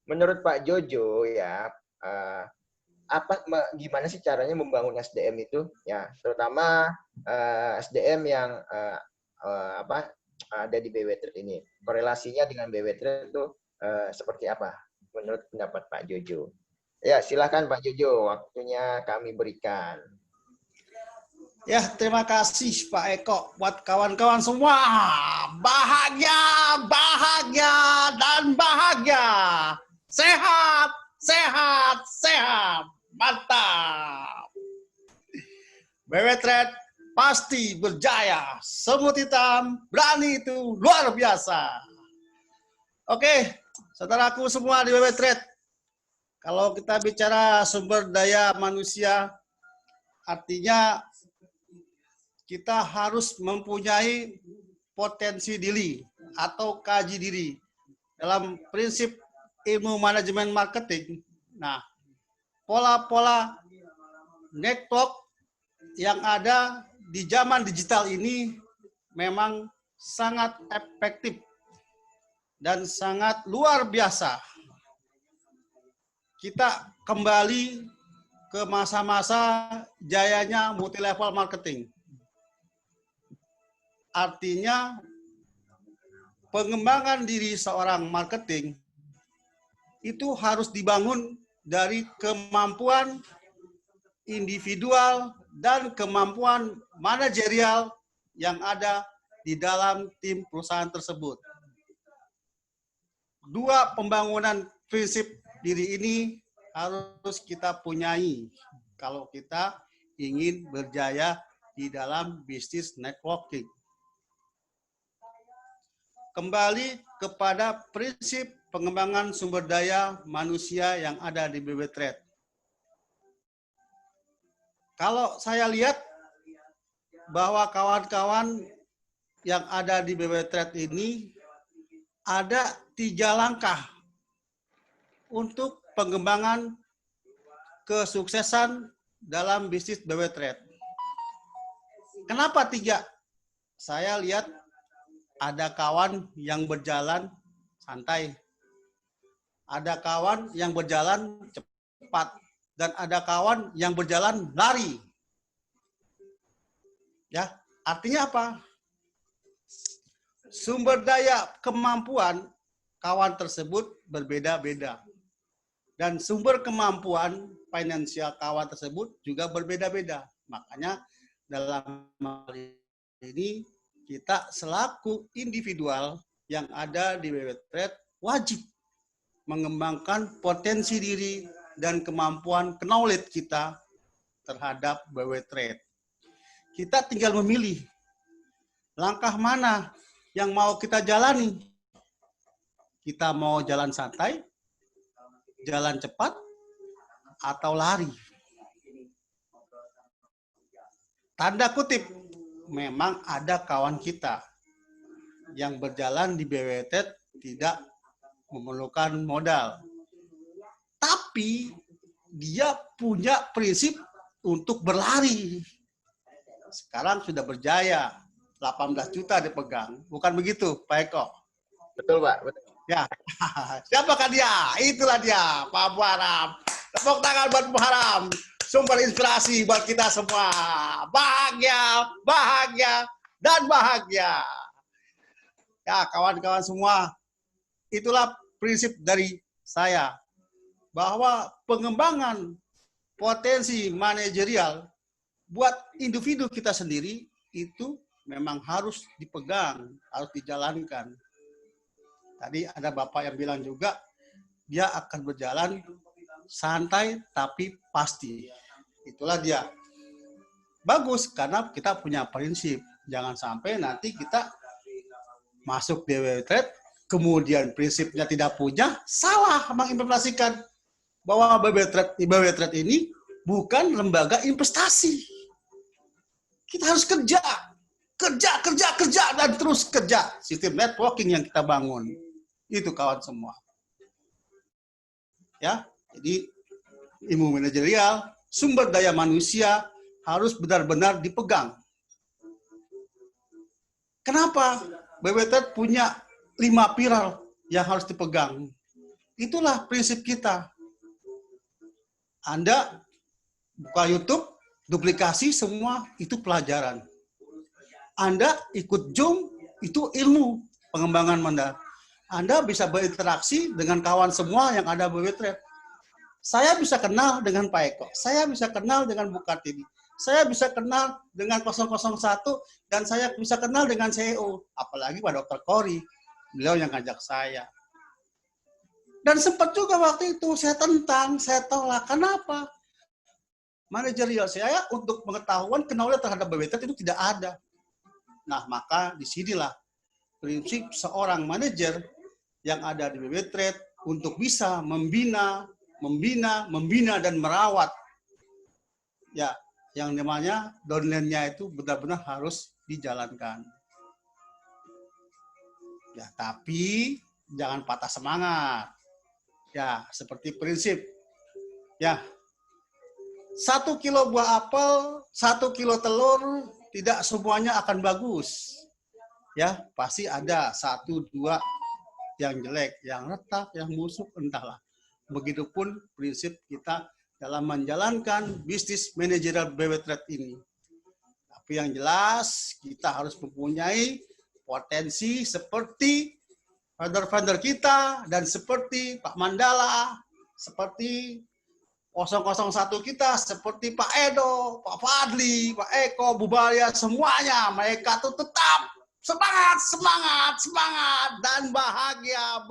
menurut Pak Jojo ya, gimana sih caranya membangun SDM itu ya, terutama SDM yang ada di BW Trade ini, korelasinya dengan BW Trade itu seperti apa menurut pendapat Pak Jojo? Ya, silakan Pak Jojo, waktunya kami berikan. Ya, terima kasih Pak Eko. Buat kawan-kawan semua, bahagia, bahagia, dan bahagia. Sehat, sehat, sehat. Mantap. BW Trade pasti berjaya. Semut hitam, berani itu luar biasa. Oke, saudaraku semua di BW Trade. Kalau kita bicara sumber daya manusia, artinya kita harus mempunyai potensi diri atau kaji diri dalam prinsip ilmu manajemen marketing. Nah, pola-pola network yang ada di zaman digital ini memang sangat efektif dan sangat luar biasa. Kita kembali ke masa-masa jayanya multi-level marketing. Artinya pengembangan diri seorang marketing itu harus dibangun dari kemampuan individual dan kemampuan manajerial yang ada di dalam tim perusahaan tersebut. Dua pembangunan prinsip diri ini harus kita punyai kalau kita ingin berjaya di dalam bisnis networking. Kembali kepada prinsip pengembangan sumber daya manusia yang ada di BW Trade. Kalau saya lihat bahwa kawan-kawan yang ada di BW Trade ini ada 3 langkah untuk pengembangan kesuksesan dalam bisnis BW Trade. Kenapa 3? Saya lihat ada kawan yang berjalan santai, ada kawan yang berjalan cepat, dan ada kawan yang berjalan lari. Ya, artinya apa? Sumber daya kemampuan kawan tersebut berbeda-beda. Dan sumber kemampuan finansial kawan tersebut juga berbeda-beda. Makanya dalam hal ini kita selaku individual yang ada di BW Trade wajib mengembangkan potensi diri dan kemampuan knowledge kita terhadap BW Trade. Kita tinggal memilih langkah mana yang mau kita jalani. Kita mau jalan santai, jalan cepat, atau lari. Tanda kutip, memang ada kawan kita yang berjalan di BW Trade tidak memerlukan modal. Tapi dia punya prinsip untuk berlari. Sekarang sudah berjaya, 18 juta dipegang. Bukan begitu, Pak Eko? Betul, Pak. Betul. Ya, siapakah dia? Itulah dia, Pak Muharam. Tepuk tangan buat Muharam. Sumber inspirasi buat kita semua. Bahagia, bahagia, dan bahagia. Ya, kawan-kawan semua, itulah prinsip dari saya. Bahwa pengembangan potensi manajerial buat individu kita sendiri itu memang harus dipegang, harus dijalankan. Tadi ada Bapak yang bilang juga, dia akan berjalan santai tapi pasti. Itulah dia. Bagus, karena kita punya prinsip. Jangan sampai nanti kita masuk BW Trade, kemudian prinsipnya tidak punya, salah mengimplementasikan bahwa BW Trade ini bukan lembaga investasi. Kita harus kerja, dan terus kerja. Sistem networking yang kita bangun. Itu kawan semua. Ya, jadi ilmu manajerial, sumber daya manusia harus benar-benar dipegang. Kenapa? BW Trade punya 5 pilar yang harus dipegang. Itulah prinsip kita. Anda buka YouTube, duplikasi semua, itu pelajaran. Anda ikut Zoom, itu ilmu pengembangan Anda. Anda bisa berinteraksi dengan kawan semua yang ada di Trade. Saya bisa kenal dengan Pak Eko, saya bisa kenal dengan Bu Kartini, saya bisa kenal dengan 001, dan saya bisa kenal dengan CEO. Apalagi Pak Dr. Kori, beliau yang ngajak saya. Dan sempat juga waktu itu saya tentang, saya tolak. Kenapa? Manajerial saya untuk pengetahuan knowledge terhadap BW Trade itu tidak ada. Nah, maka disinilah prinsip seorang manajer yang ada di BW Trade untuk bisa membina dan merawat. Ya, yang namanya downline-nya itu benar-benar harus dijalankan. Ya, tapi jangan patah semangat. Ya, seperti prinsip. Ya, 1 kilo buah apel, 1 kilo telur, tidak semuanya akan bagus. Ya, pasti ada 1, 2 yang jelek, yang retak, yang busuk, entahlah. Begitupun prinsip kita dalam menjalankan bisnis manajerial BW Trade ini. Tapi yang jelas, kita harus mempunyai potensi seperti vendor-vendor kita, dan seperti Pak Mandala, seperti 001 kita, seperti Pak Edo, Pak Fadli, Pak Eko, Bu Balia, semuanya mereka tuh tetap semangat, dan bahagia.